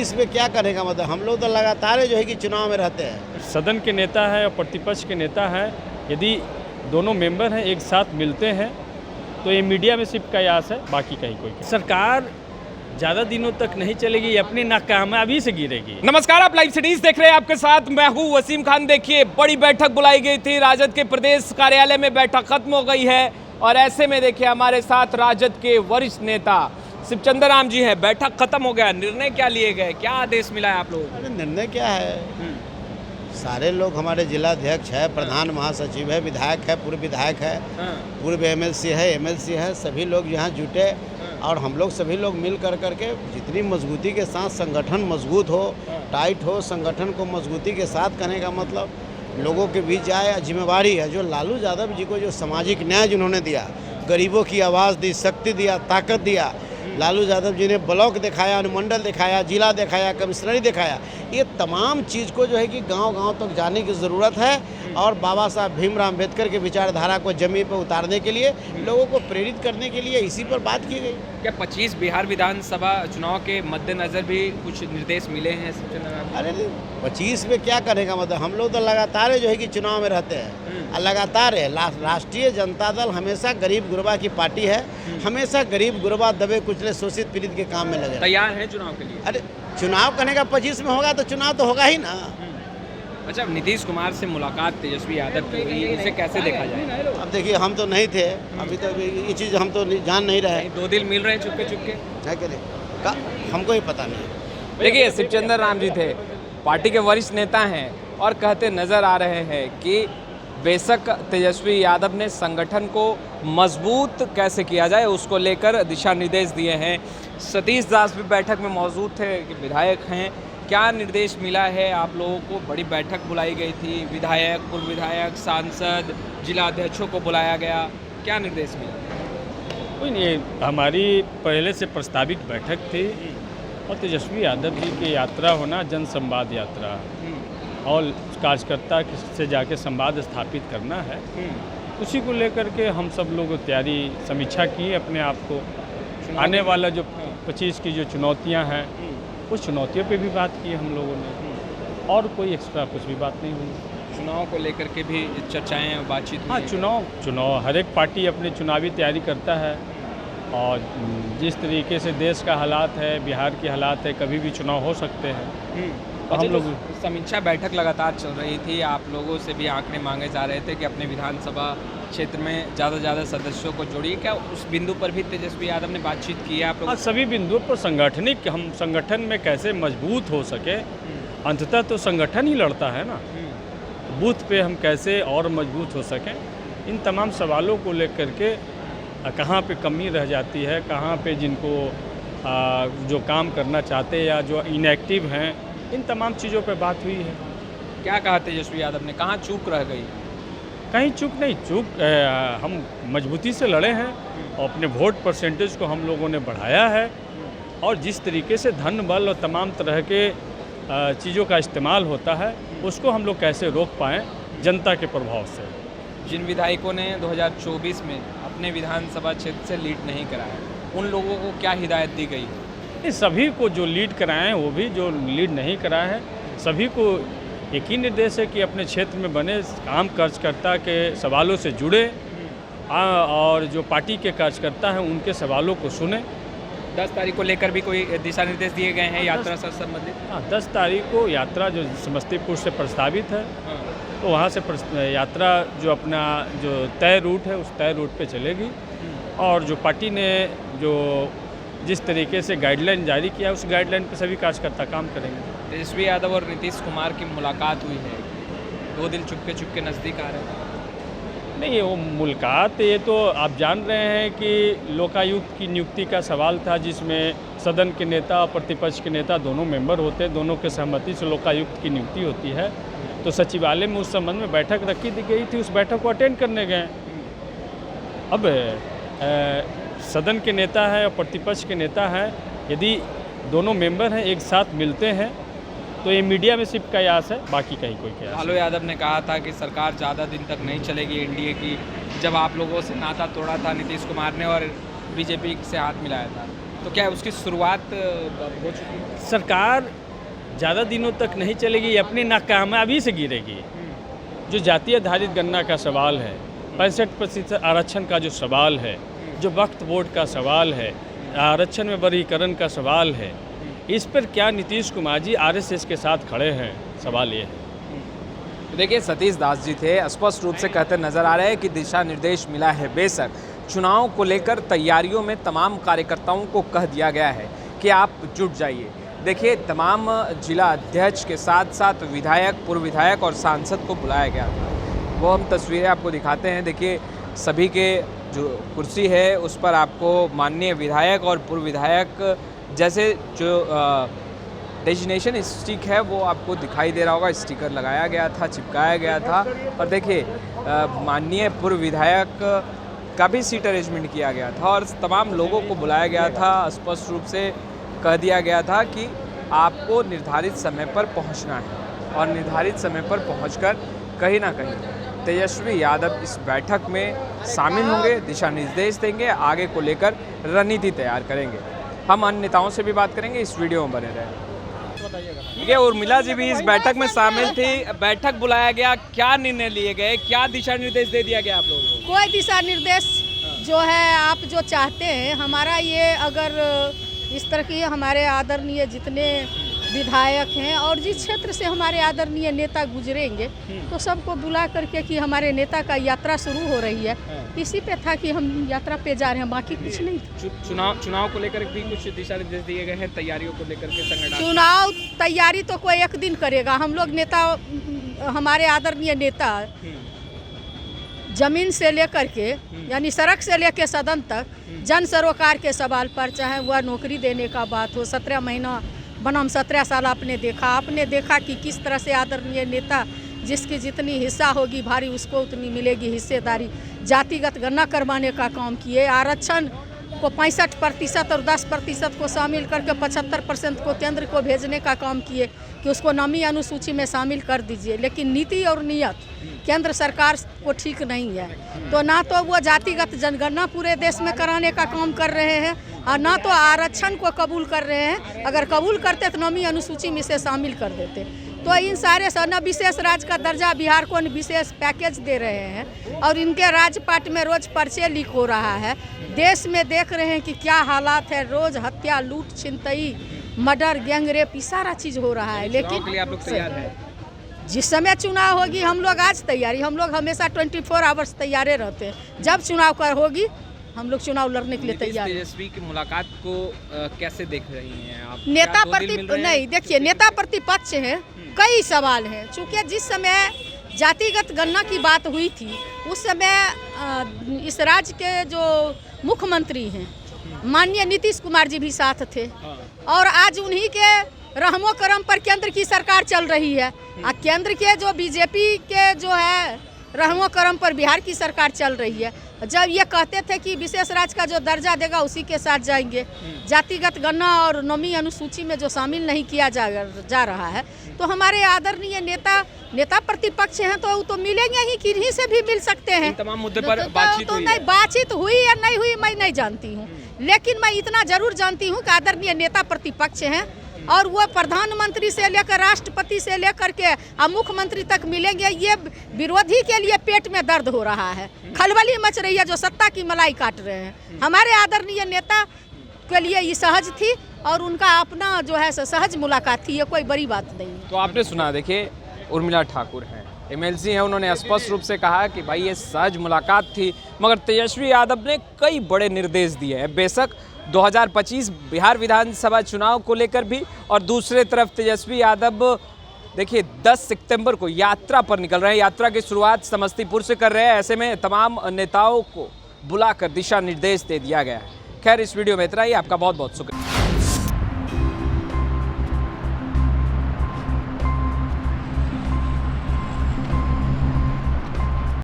25 में क्या करने का मतलब, हम लोग तो लगातार जो है कि चुनाव में रहते हैं। सदन के नेता है और प्रतिपक्ष के नेता है, यदि दोनों मेंबर हैं एक साथ मिलते हैं तो ये मीडिया में सिर्फ कयास है, बाकी कहीं कोई सरकार ज़्यादा दिनों तक नहीं चलेगी, अपनी नाकामयाबी से गिरेगी। नमस्कार, आप लाइव सिटीज देख रहे हैं, आपके साथ मैं हूं वसीम खान। देखिए, बड़ी बैठक बुलाई गई थी, राजद के प्रदेश कार्यालय में बैठक खत्म हो गई है और ऐसे में देखिए हमारे साथ राजद के वरिष्ठ नेता शिवचंद्र राम जी हैं। बैठक खत्म हो गया, निर्णय क्या लिए गए, क्या आदेश मिला है आप लोगों को? अरे निर्णय क्या है, सारे लोग हमारे जिलाध्यक्ष है, प्रधान महासचिव है, विधायक है, पूर्व विधायक है, पूर्व एमएलसी है, एमएलसी है, सभी लोग यहाँ जुटे और हम लोग सभी लोग मिल करके जितनी मजबूती के साथ संगठन मजबूत हो, टाइट हो, संगठन को मजबूती के साथ करने का मतलब लोगों के बीच आए। जिम्मेवारी है जो लालू यादव जी को जो सामाजिक न्याय जिन्होंने दिया, गरीबों की आवाज़ दी, शक्ति दिया, ताकत दिया, लालू यादव जी ने ब्लॉक दिखाया, अनुमंडल दिखाया, जिला दिखाया, कमिश्नरी दिखाया, ये तमाम चीज़ को जो है कि गांव-गांव तक जाने की ज़रूरत है और बाबा साहब भीमराव अम्बेडकर के विचारधारा को ज़मीन पर उतारने के लिए, लोगों को प्रेरित करने के लिए इसी पर बात की गई। क्या 25 बिहार विधानसभा चुनाव के मद्देनजर भी कुछ निर्देश मिले हैं शिवचंद्र राम? अरे 25 में क्या करने का मतलब, हम लोग तो लगातार जो है कि चुनाव में रहते हैं, लगातार है। राष्ट्रीय जनता दल हमेशा गरीब गुरबा की पार्टी है, हमेशा गरीब गुरबा दबे कुचले शोषित पीड़ित के काम में लगे। तैयार है चुनाव के लिए? अरे चुनाव करने का 25 में होगा तो चुनाव तो होगा ही ना। अच्छा, नीतीश कुमार से मुलाकात तेजस्वी यादव की हुई, इसे कैसे देखा जाए? अब देखिए, हम तो नहीं थे अभी तक, ये चीज़ हम तो जान नहीं रहे। 2 दिन मिल रहे हैं चुपके चुपके, क्या करें, हमको ही पता नहीं। देखिए, शिवचंद्र राम जी थे, पार्टी के वरिष्ठ नेता हैं और कहते नजर आ रहे हैं कि बेशक तेजस्वी यादव ने संगठन को मजबूत कैसे किया जाए उसको लेकर दिशा निर्देश दिए हैं। सतीश दास भी बैठक में मौजूद थे, विधायक हैं। क्या निर्देश मिला है आप लोगों को? बड़ी बैठक बुलाई गई थी, विधायक, पूर्व विधायक, सांसद, जिला अध्यक्षों को बुलाया गया, क्या निर्देश मिला? कोई नहीं, हमारी पहले से प्रस्तावित बैठक थी और तेजस्वी यादव जी की यात्रा होना जन संवाद यात्रा और कार्यकर्ता से जाके संवाद स्थापित करना है, उसी को लेकर के हम सब लोग तैयारी समीक्षा की अपने आप को। आने वाला जो 25 की जो चुनौतियां हैं, उस चुनौतियों पे भी बात की हम लोगों ने और कोई एक्स्ट्रा कुछ भी बात नहीं हुई। चुनाव को लेकर के भी चर्चाएं, बातचीत? हाँ, चुनाव हर एक पार्टी अपनी चुनावी तैयारी करता है और जिस तरीके से देश का हालात है, बिहार के हालात है, कभी भी चुनाव हो सकते हैं। तो हम लोग समीक्षा बैठक लगातार चल रही थी, आप लोगों से भी आंकड़े मांगे जा रहे थे कि अपने विधानसभा क्षेत्र में ज़्यादा से ज़्यादा सदस्यों को जोड़िए। क्या उस बिंदु पर भी तेजस्वी यादव ने बातचीत की है आप लोगों? सभी बिंदुओं पर संगठनिक, हम संगठन में कैसे मजबूत हो सके, अंततः तो संगठन ही लड़ता है ना, बूथ पे हम कैसे और मजबूत हो सकें, इन तमाम सवालों को लेकर के कहाँ पे कमी रह जाती है, कहाँ पे जिनको जो काम करना चाहते या जो इनएक्टिव हैं, इन तमाम चीज़ों पे बात हुई है। क्या कहा तेजस्वी यादव ने, कहाँ चूक रह गई? कहीं चूक नहीं, हम मजबूती से लड़े हैं और अपने वोट परसेंटेज को हम लोगों ने बढ़ाया है और जिस तरीके से धन बल और तमाम तरह के चीज़ों का इस्तेमाल होता है, उसको हम लोग कैसे रोक पाएँ जनता के प्रभाव से। जिन विधायकों ने 2024 में अपने विधानसभा क्षेत्र से लीड नहीं कराया, उन लोगों को क्या हिदायत दी गई? ये सभी को जो लीड कराएं, वो भी जो लीड नहीं कराए हैं, सभी को एक ही निर्देश है कि अपने क्षेत्र में बने, काम कार्यकर्ता के सवालों से जुड़े और जो पार्टी के कार्यकर्ता हैं उनके सवालों को सुने। 10 तारीख को लेकर भी कोई दिशा निर्देश दिए गए हैं यात्रा से संबंधित? हाँ, 10 तारीख को यात्रा जो समस्तीपुर से प्रस्तावित है, तो वहाँ से यात्रा जो अपना जो तय रूट है उस तय रूट पे चलेगी और जो पार्टी ने जो जिस तरीके से गाइडलाइन जारी किया उस गाइडलाइन पे सभी कार्यकर्ता काम करेंगे। तेजस्वी यादव और नीतीश कुमार की मुलाकात हुई है, 2 दिन चुपके नज़दीक आ रहे हैं। नहीं, वो मुलाकात, ये तो आप जान रहे हैं कि लोकायुक्त की नियुक्ति का सवाल था, जिसमें सदन के नेता और प्रतिपक्ष के नेता दोनों मेंबर होते हैं, दोनों के सहमति से लोकायुक्त की नियुक्ति होती है। तो सचिवालय में उस संबंध में बैठक रखी गई थी, उस बैठक को अटेंड करने गए। अब सदन के नेता है और प्रतिपक्ष के नेता है, यदि दोनों मेंबर हैं एक साथ मिलते हैं तो ये मीडिया में सिर्फ कयास है, बाकी कहीं कोई कयास। लालू यादव ने कहा था कि सरकार ज़्यादा दिन तक नहीं चलेगी एनडीए की, जब आप लोगों से नाता तोड़ा था नीतीश कुमार ने और बीजेपी से हाथ मिलाया था, तो क्या उसकी शुरुआत हो चुकी है? सरकार ज़्यादा दिनों तक नहीं चलेगी, अपनी नाकामयाबी से गिरेगी। जो जातीय आधारित गणना का सवाल है, 65% आरक्षण का जो सवाल है, जो वक्फ बोर्ड का सवाल है, आरक्षण में वर्गीकरण का सवाल है, इस पर क्या नीतीश कुमार जी आरएसएस के साथ खड़े हैं? सवाल ये है। तो देखिए सतीश दास जी थे, स्पष्ट रूप से कहते नजर आ रहे हैं कि दिशा निर्देश मिला है। बेशक चुनाव को लेकर तैयारियों में तमाम कार्यकर्ताओं को कह दिया गया है कि आप जुट जाइए। देखिए तमाम जिला अध्यक्ष के साथ साथ विधायक, पूर्व विधायक और सांसद को बुलाया गया था। वो हम तस्वीरें आपको दिखाते हैं। देखिए सभी के जो कुर्सी है उस पर आपको माननीय विधायक और पूर्व विधायक जैसे जो डेजिग्नेशन स्टिक है वो आपको दिखाई दे रहा होगा, स्टिकर लगाया गया था, चिपकाया गया था। और देखिए माननीय पूर्व विधायक का भी सीट अरेंजमेंट किया गया था और तमाम लोगों को बुलाया गया था। स्पष्ट रूप से कह दिया गया था कि आपको निर्धारित समय पर पहुंचना है और निर्धारित समय पर पहुंचकर कहीं ना कहीं तेजस्वी यादव इस बैठक में शामिल होंगे, दिशा निर्देश देंगे, आगे को लेकर रणनीति तैयार करेंगे। हम अन्य नेताओं से भी बात करेंगे, इस वीडियो में बने रहें। ये उर्मिला जी भी इस बैठक में शामिल थी। बैठक बुलाया गया, क्या निर्णय लिए गए, क्या दिशा निर्देश दे दिया गया आप लोगों को? कोई दिशा निर्देश जो है आप जो चाहते हैं, हमारा ये अगर इस तरह की हमारे आदरणीय जितने विधायक हैं और जिस क्षेत्र से हमारे आदरणीय नेता गुजरेंगे तो सबको बुला करके कि हमारे नेता का यात्रा शुरू हो रही है, इसी पे था कि हम यात्रा पे जा रहे हैं, बाकी कुछ नहीं था। चुनाव को लेकर भी कुछ दिशा निर्देश दिए गए हैं, तैयारियों को लेकर के संगठन? चुनाव तैयारी तो कोई एक दिन करेगा। हम लोग नेता, हमारे आदरणीय नेता जमीन से लेकर के यानी सड़क से लेकर सदन तक जन सरोकार के सवाल पर, चाहे वह नौकरी देने का बात हो, 17 महीना बनाम 17 साल आपने देखा कि किस तरह से आदरणीय नेता जिसकी जितनी हिस्सा होगी भारी उसको उतनी मिलेगी हिस्सेदारी। जातिगत गणना करवाने का काम किए, आरक्षण को 65% और 10% को शामिल करके 75% को केंद्र को भेजने का काम किए कि उसको नमी अनुसूची में शामिल कर दीजिए। लेकिन नीति और नियत केंद्र सरकार को ठीक नहीं है, तो ना तो वो जातिगत जनगणना पूरे देश में कराने का काम कर रहे हैं और ना तो आरक्षण को कबूल कर रहे हैं। अगर कबूल करते तो नमी अनुसूची में से शामिल कर देते। तो इन सारे न विशेष राज्य का दर्जा बिहार को विशेष पैकेज दे रहे हैं और इनके राजपाट में रोज पर्चे लीक हो रहा है। देश में देख रहे हैं कि क्या हालात है, रोज हत्या, लूट, छिनतई, मर्डर, गैंगरेप, ये सारा चीज़ हो रहा है। लेकिन आप लोग तैयार हैं? जिस समय चुनाव होगी हम लोग आज तैयारी, हम लोग हमेशा 24 आवर्स तैयारे रहते हैं। जब चुनाव कर होगी हम लोग चुनाव लड़ने के लिए तैयार हैं। तेजस्वी की मुलाकात को कैसे देख रही हैं आप? नेता नहीं, देखिए नेता प्रतिपक्ष है, कई सवाल हैं। चूँकि जिस समय जातिगत गणना की बात हुई थी उस समय इस राज्य के जो मुख्यमंत्री हैं माननीय नीतीश कुमार जी भी साथ थे और आज उन्हीं के रहमो करम पर केंद्र की सरकार चल रही है। केंद्र के जो बीजेपी के जो है रहमो करम पर बिहार की सरकार चल रही है। जब ये कहते थे कि विशेष राज्य का जो दर्जा देगा उसी के साथ जाएंगे, जातिगत गणना और नमी अनुसूची में जो शामिल नहीं किया जा रहा है, तो हमारे आदरणीय नेता प्रतिपक्ष हैं तो मिलेंगे ही, किन्हीं से भी मिल सकते हैं। तमाम मुद्दे पर बातचीत हुई है। बातचीत हुई या नहीं हुई मैं नहीं जानती हूँ, लेकिन मैं इतना जरूर जानती हूँ कि आदरणीय नेता प्रतिपक्ष हैं और वो प्रधानमंत्री से लेकर राष्ट्रपति से लेकर के मुख्यमंत्री तक मिलेंगे। ये विरोधी के लिए पेट में दर्द हो रहा है, खलबली मच रही है जो सत्ता की मलाई काट रहे हैं। हमारे आदरणीय नेता के लिए ये सहज थी और उनका अपना जो है सहज मुलाकात थी, ये कोई बड़ी बात नहीं है। तो आपने सुना, देखिए उर्मिला ठाकुर हैं, एमएलसी हैं, उन्होंने स्पष्ट रूप से कहा कि भाई ये सहज मुलाकात थी, मगर तेजस्वी यादव ने कई बड़े निर्देश दिए हैं। बेशक 2025 बिहार विधानसभा चुनाव को लेकर भी, और दूसरे तरफ तेजस्वी यादव देखिए 10 सितंबर को यात्रा पर निकल रहे हैं। यात्रा की शुरुआत समस्तीपुर से कर रहे हैं। ऐसे में तमाम नेताओं को बुलाकर दिशा निर्देश दे दिया गया है। खैर इस वीडियो में इतना ही, आपका बहुत बहुत शुक्रिया।